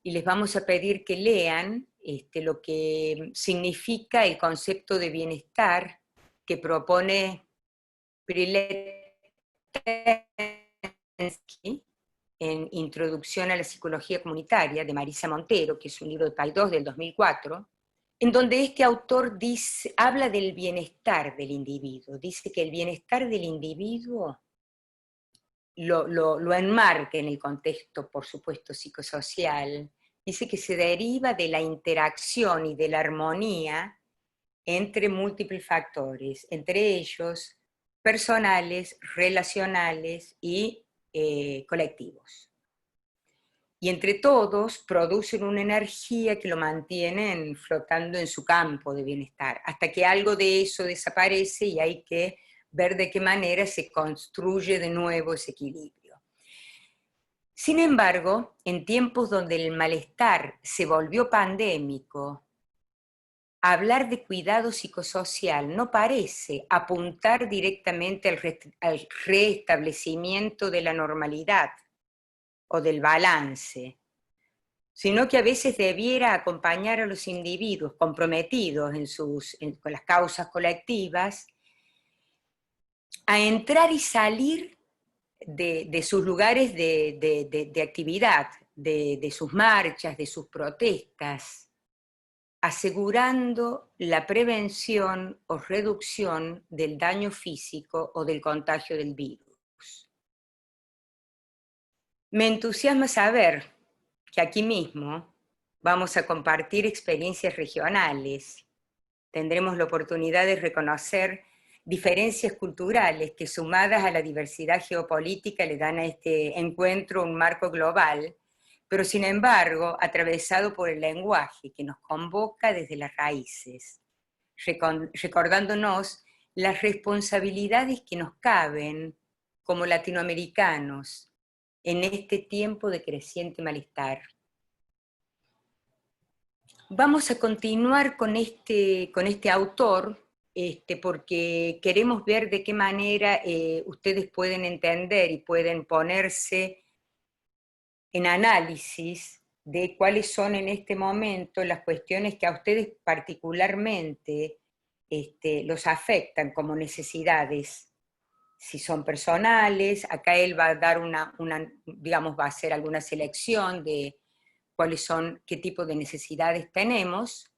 y les vamos a pedir que lean lo que significa el concepto de bienestar que propone Priletsky en Introducción a la Psicología Comunitaria, de Marisa Montero, que es un libro de Paidós del 2004, en donde este autor habla del bienestar del individuo. Dice que el bienestar del individuo lo enmarca en el contexto, por supuesto, psicosocial. Dice que se deriva de la interacción y de la armonía entre múltiples factores, entre ellos personales, relacionales y colectivos. Y entre todos producen una energía que lo mantienen flotando en su campo de bienestar, hasta que algo de eso desaparece y hay que ver de qué manera se construye de nuevo ese equilibrio. Sin embargo, en tiempos donde el malestar se volvió pandémico, hablar de cuidado psicosocial no parece apuntar directamente al restablecimiento de la normalidad o del balance, sino que a veces debiera acompañar a los individuos comprometidos con las causas colectivas a entrar y salir de sus lugares de actividad, de sus marchas, de sus protestas, asegurando la prevención o reducción del daño físico o del contagio del virus. Me entusiasma saber que aquí mismo vamos a compartir experiencias regionales. Tendremos la oportunidad de reconocer diferencias culturales que, sumadas a la diversidad geopolítica, le dan a este encuentro un marco global, pero sin embargo atravesado por el lenguaje que nos convoca desde las raíces, recordándonos las responsabilidades que nos caben como latinoamericanos en este tiempo de creciente malestar. Vamos a continuar con este autor, porque queremos ver de qué manera ustedes pueden entender y pueden ponerse en análisis de cuáles son en este momento las cuestiones que a ustedes particularmente los afectan como necesidades. Si son personales, acá él va a dar digamos, va a hacer alguna selección de cuáles son, qué tipo de necesidades tenemos.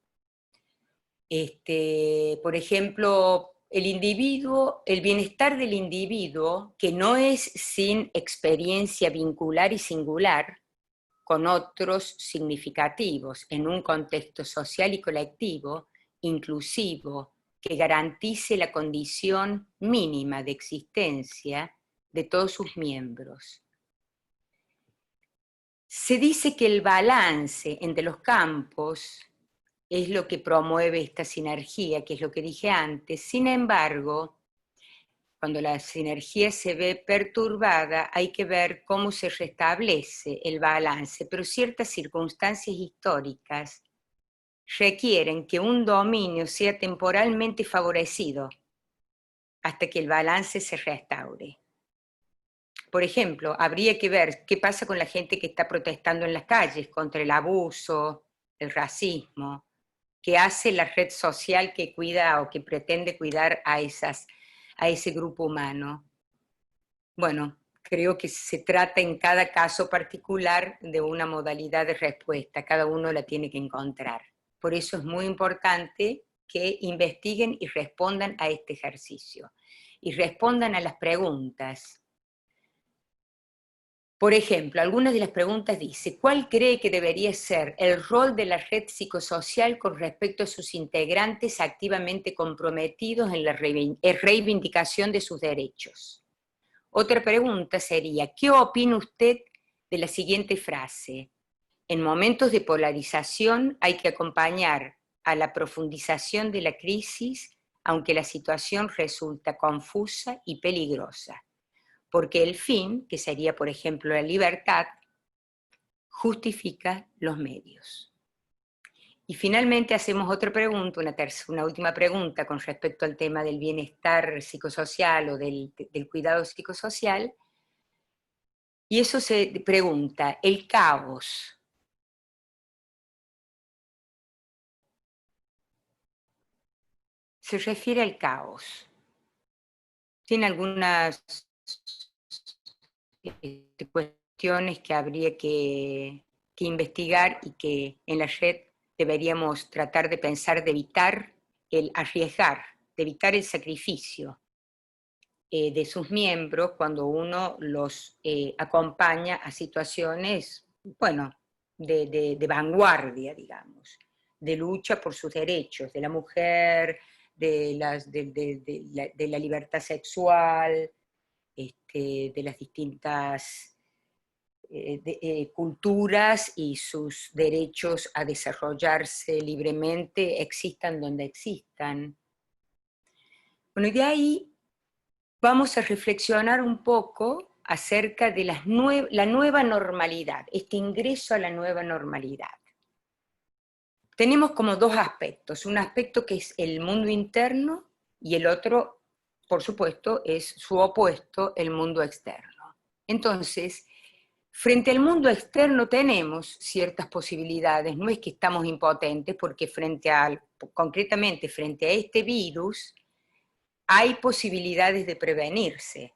Por ejemplo, el bienestar del individuo, que no es sin experiencia vincular y singular con otros significativos, en un contexto social y colectivo, inclusivo, que garantice la condición mínima de existencia de todos sus miembros. Se dice que el balance entre los campos es lo que promueve esta sinergia, que es lo que dije antes. Sin embargo, cuando la sinergia se ve perturbada, hay que ver cómo se restablece el balance, pero ciertas circunstancias históricas requieren que un dominio sea temporalmente favorecido hasta que el balance se restaure. Por ejemplo, habría que ver qué pasa con la gente que está protestando en las calles contra el abuso, el racismo, que hace la red social que cuida o que pretende cuidar a ese grupo humano. Bueno, creo que se trata en cada caso particular de una modalidad de respuesta, cada uno la tiene que encontrar. Por eso es muy importante que investiguen y respondan a este ejercicio, y respondan a las preguntas. Por ejemplo, algunas de las preguntas dice, ¿cuál cree que debería ser el rol de la red psicosocial con respecto a sus integrantes activamente comprometidos en la reivindicación de sus derechos? Otra pregunta sería, ¿qué opina usted de la siguiente frase? En momentos de polarización hay que acompañar a la profundización de la crisis, aunque la situación resulta confusa y peligrosa, porque el fin, que sería por ejemplo la libertad, justifica los medios. Y finalmente hacemos otra pregunta, una última pregunta con respecto al tema del bienestar psicosocial o del cuidado psicosocial, y eso se pregunta, ¿el caos se refiere al caos? Tiene algunas cuestiones que habría que investigar y que en la red deberíamos tratar de pensar de evitar el arriesgar, de evitar el sacrificio de sus miembros cuando uno los acompaña a situaciones, bueno, de vanguardia, digamos, de lucha por sus derechos, de la mujer, de la libertad sexual, de las distintas culturas y sus derechos a desarrollarse libremente, existan donde existan. Bueno, y de ahí vamos a reflexionar un poco acerca de la nueva normalidad, este ingreso a la nueva normalidad. Tenemos como dos aspectos, un aspecto que es el mundo interno y el otro, por supuesto, es su opuesto, el mundo externo. Entonces, frente al mundo externo tenemos ciertas posibilidades, no es que estamos impotentes, porque concretamente frente a este virus, hay posibilidades de prevenirse.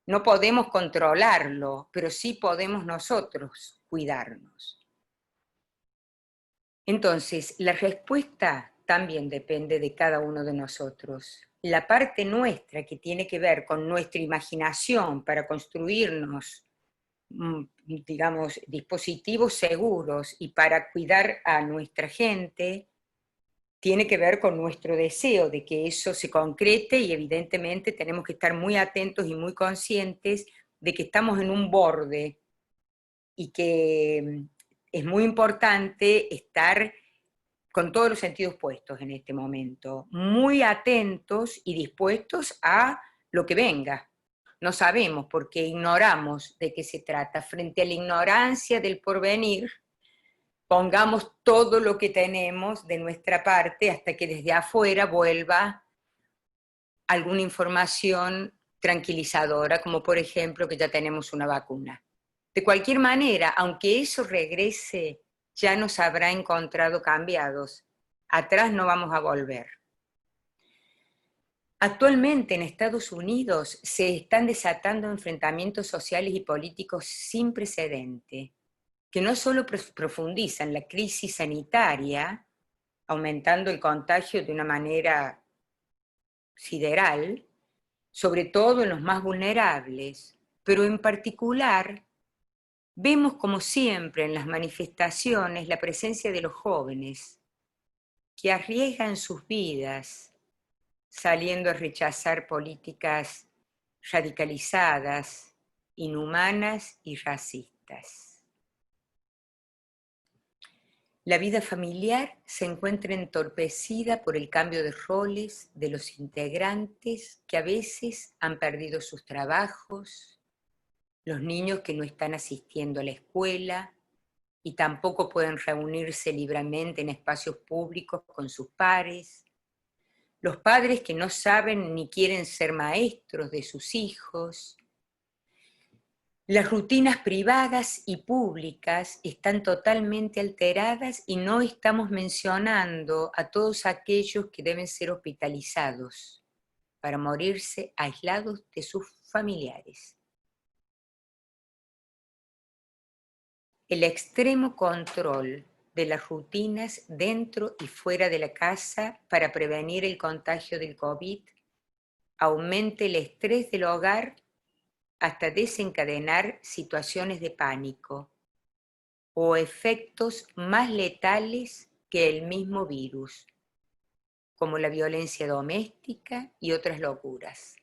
No podemos controlarlo, pero sí podemos nosotros cuidarnos. Entonces, la respuesta también depende de cada uno de nosotros. La parte nuestra que tiene que ver con nuestra imaginación para construirnos, digamos, dispositivos seguros y para cuidar a nuestra gente, tiene que ver con nuestro deseo de que eso se concrete y evidentemente tenemos que estar muy atentos y muy conscientes de que estamos en un borde y que es muy importante estar con todos los sentidos puestos en este momento, muy atentos y dispuestos a lo que venga. No sabemos porque ignoramos de qué se trata. Frente a la ignorancia del porvenir, pongamos todo lo que tenemos de nuestra parte hasta que desde afuera vuelva alguna información tranquilizadora, como por ejemplo que ya tenemos una vacuna. De cualquier manera, aunque eso regrese, ya nos habrá encontrado cambiados. Atrás no vamos a volver. Actualmente en Estados Unidos se están desatando enfrentamientos sociales y políticos sin precedente, que no solo profundizan la crisis sanitaria, aumentando el contagio de una manera sideral, sobre todo en los más vulnerables, pero en particular vemos como siempre en las manifestaciones la presencia de los jóvenes que arriesgan sus vidas saliendo a rechazar políticas radicalizadas, inhumanas y racistas. La vida familiar se encuentra entorpecida por el cambio de roles de los integrantes que a veces han perdido sus trabajos, los niños que no están asistiendo a la escuela y tampoco pueden reunirse libremente en espacios públicos con sus pares, los padres que no saben ni quieren ser maestros de sus hijos. Las rutinas privadas y públicas están totalmente alteradas y no estamos mencionando a todos aquellos que deben ser hospitalizados para morirse aislados de sus familiares. El extremo control de las rutinas dentro y fuera de la casa para prevenir el contagio del COVID aumenta el estrés del hogar hasta desencadenar situaciones de pánico o efectos más letales que el mismo virus, como la violencia doméstica y otras locuras.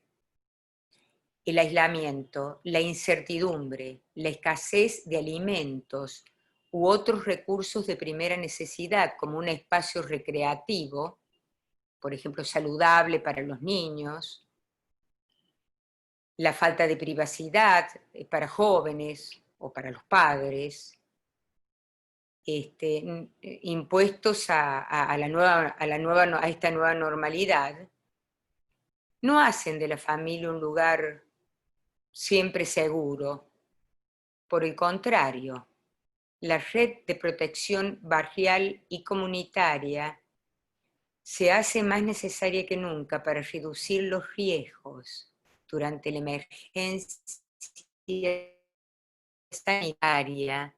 El aislamiento, la incertidumbre, la escasez de alimentos u otros recursos de primera necesidad, como un espacio recreativo, por ejemplo, saludable para los niños, la falta de privacidad para jóvenes o para los padres, impuestos a esta nueva normalidad, no hacen de la familia un lugar siempre seguro. Por el contrario, la red de protección barrial y comunitaria se hace más necesaria que nunca para reducir los riesgos durante la emergencia sanitaria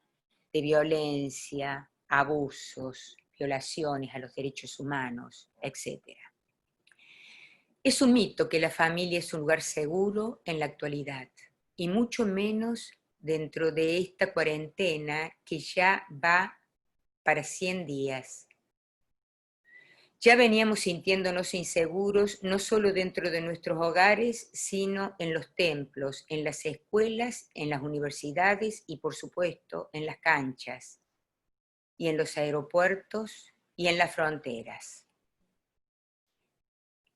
de violencia, abusos, violaciones a los derechos humanos, etc. Es un mito que la familia es un lugar seguro en la actualidad, y mucho menos dentro de esta cuarentena que ya va para 100 días. Ya veníamos sintiéndonos inseguros no solo dentro de nuestros hogares, sino en los templos, en las escuelas, en las universidades y, por supuesto, en las canchas, y en los aeropuertos y en las fronteras.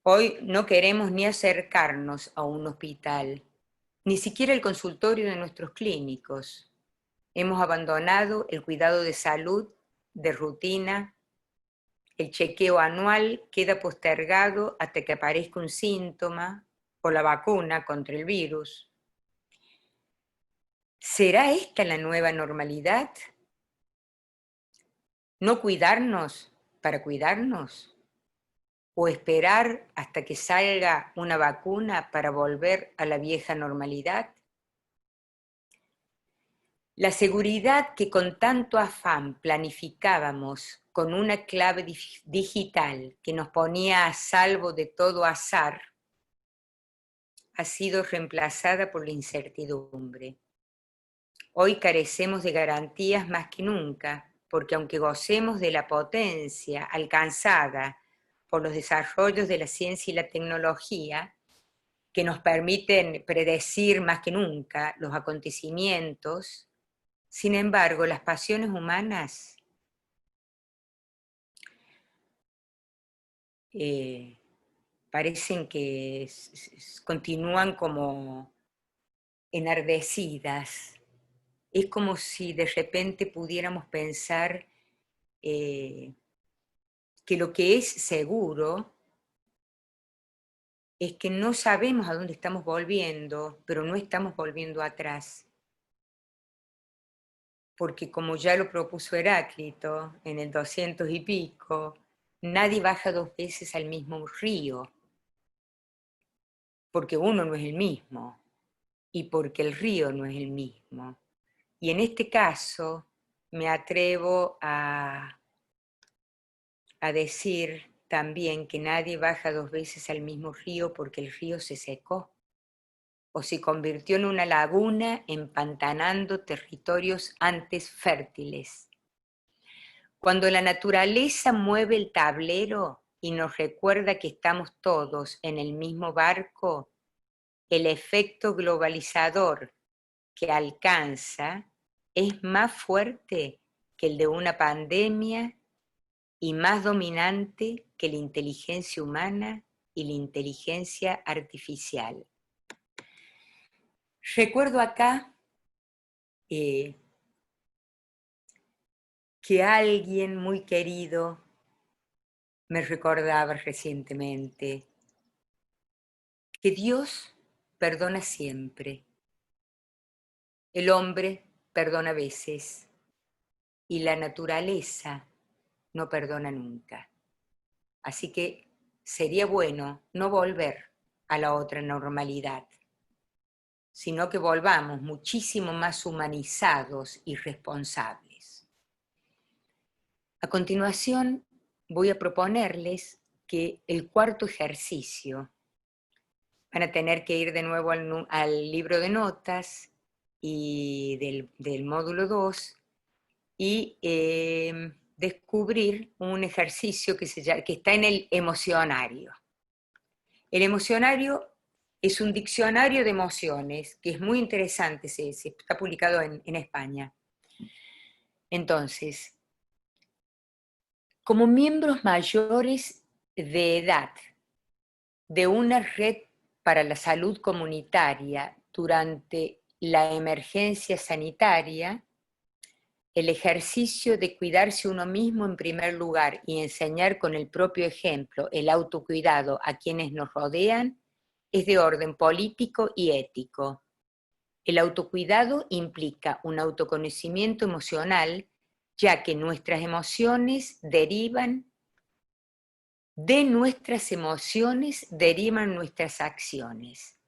Hoy no queremos ni acercarnos a un hospital, ni siquiera el consultorio de nuestros clínicos. Hemos abandonado el cuidado de salud de rutina. El chequeo anual queda postergado hasta que aparezca un síntoma o la vacuna contra el virus. ¿Será esta la nueva normalidad? ¿No cuidarnos para cuidarnos? ¿O esperar hasta que salga una vacuna para volver a la vieja normalidad? La seguridad que con tanto afán planificábamos con una clave digital que nos ponía a salvo de todo azar, ha sido reemplazada por la incertidumbre. Hoy carecemos de garantías más que nunca, porque aunque gocemos de la potencia alcanzada por los desarrollos de la ciencia y la tecnología, que nos permiten predecir más que nunca los acontecimientos, sin embargo, las pasiones humanas parecen que continúan como enardecidas. Es como si de repente pudiéramos pensar que lo que es seguro es que no sabemos a dónde estamos volviendo, pero no estamos volviendo atrás. Porque como ya lo propuso Heráclito en el 200 y pico, nadie baja 2 veces al mismo río, porque uno no es el mismo y porque el río no es el mismo. Y en este caso me atrevo a decir también que nadie baja 2 veces al mismo río porque el río se secó o se convirtió en una laguna empantanando territorios antes fértiles. Cuando la naturaleza mueve el tablero y nos recuerda que estamos todos en el mismo barco, el efecto globalizador que alcanza es más fuerte que el de una pandemia y más dominante que la inteligencia humana y la inteligencia artificial. Recuerdo acá que alguien muy querido me recordaba recientemente que Dios perdona siempre, el hombre perdona a veces y la naturaleza no perdona nunca. Así que sería bueno no volver a la otra normalidad, sino que volvamos muchísimo más humanizados y responsables. A continuación, voy a proponerles que el cuarto ejercicio van a tener que ir de nuevo al libro de notas y del módulo 2 y descubrir un ejercicio que está en el emocionario. El emocionario es un diccionario de emociones que es muy interesante, se está publicado en España. Entonces, como miembros mayores de edad de una red para la salud comunitaria durante la emergencia sanitaria, el ejercicio de cuidarse uno mismo en primer lugar y enseñar con el propio ejemplo el autocuidado a quienes nos rodean es de orden político y ético. El autocuidado implica un autoconocimiento emocional, ya que nuestras emociones derivan nuestras acciones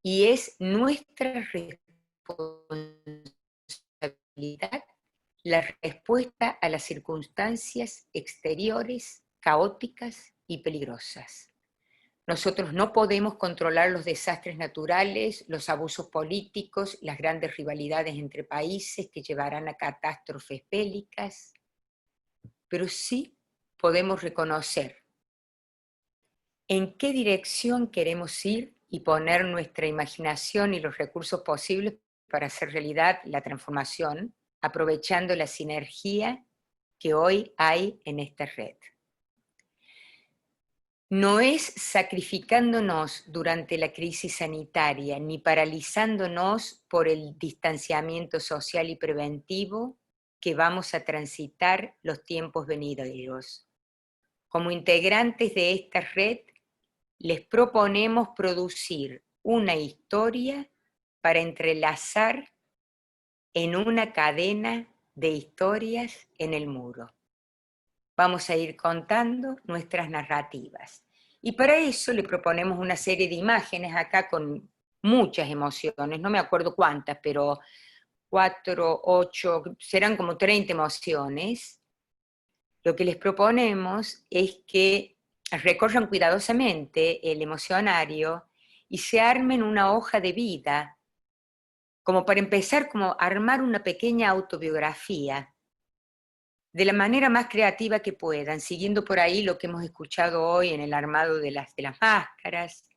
y es nuestra responsabilidad la respuesta a las circunstancias exteriores caóticas y peligrosas. Nosotros no podemos controlar los desastres naturales, los abusos políticos, las grandes rivalidades entre países que llevarán a catástrofes bélicas, pero sí podemos reconocer en qué dirección queremos ir y poner nuestra imaginación y los recursos posibles para hacer realidad la transformación, aprovechando la sinergia que hoy hay en esta red. No es sacrificándonos durante la crisis sanitaria ni paralizándonos por el distanciamiento social y preventivo que vamos a transitar los tiempos venideros. Como integrantes de esta red, les proponemos producir una historia para entrelazar en una cadena de historias en el muro. Vamos a ir contando nuestras narrativas. Y para eso le proponemos una serie de imágenes acá con muchas emociones, no me acuerdo cuántas, pero 4, 8, serán como 30 emociones. Lo que les proponemos es que recorran cuidadosamente el emocionario y se armen una hoja de vida, como para empezar, como armar una pequeña autobiografía, de la manera más creativa que puedan, siguiendo por ahí lo que hemos escuchado hoy en el armado de las máscaras,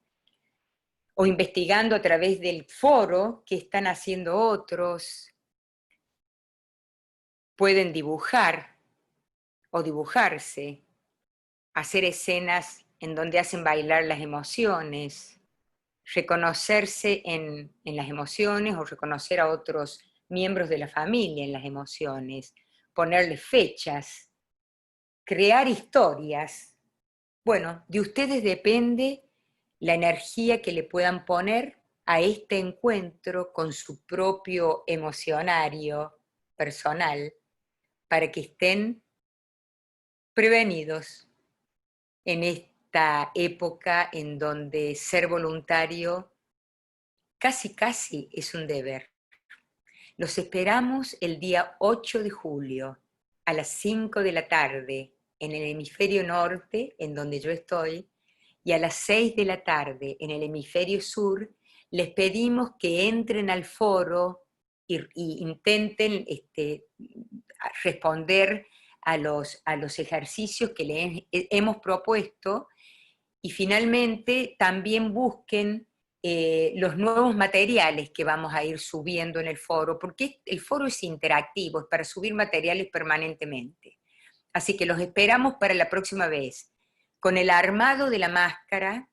o investigando a través del foro que están haciendo otros. Pueden dibujar o dibujarse, hacer escenas en donde hacen bailar las emociones, reconocerse en las emociones o reconocer a otros miembros de la familia en las emociones, ponerle fechas, crear historias. Bueno, de ustedes depende la energía que le puedan poner a este encuentro con su propio emocionario personal para que estén prevenidos en esta época en donde ser voluntario casi es un deber. Los esperamos el día 8 de julio a las 5 de la tarde en el hemisferio norte, en donde yo estoy, y a las 6 de la tarde en el hemisferio sur. Les pedimos que entren al foro y intenten responder a los ejercicios que les hemos propuesto, y finalmente también busquen los nuevos materiales que vamos a ir subiendo en el foro, porque el foro es interactivo, es para subir materiales permanentemente. Así que los esperamos para la próxima vez, con el armado de la máscara,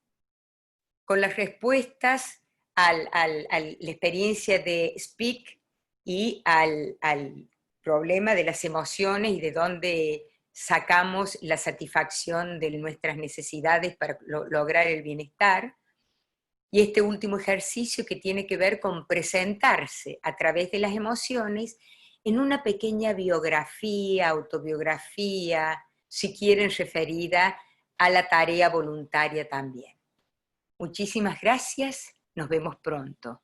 con las respuestas a la experiencia de Speak y al problema de las emociones y de dónde sacamos la satisfacción de nuestras necesidades para lograr el bienestar. Y este último ejercicio que tiene que ver con presentarse a través de las emociones en una pequeña biografía, autobiografía, si quieren referida a la tarea voluntaria también. Muchísimas gracias, nos vemos pronto.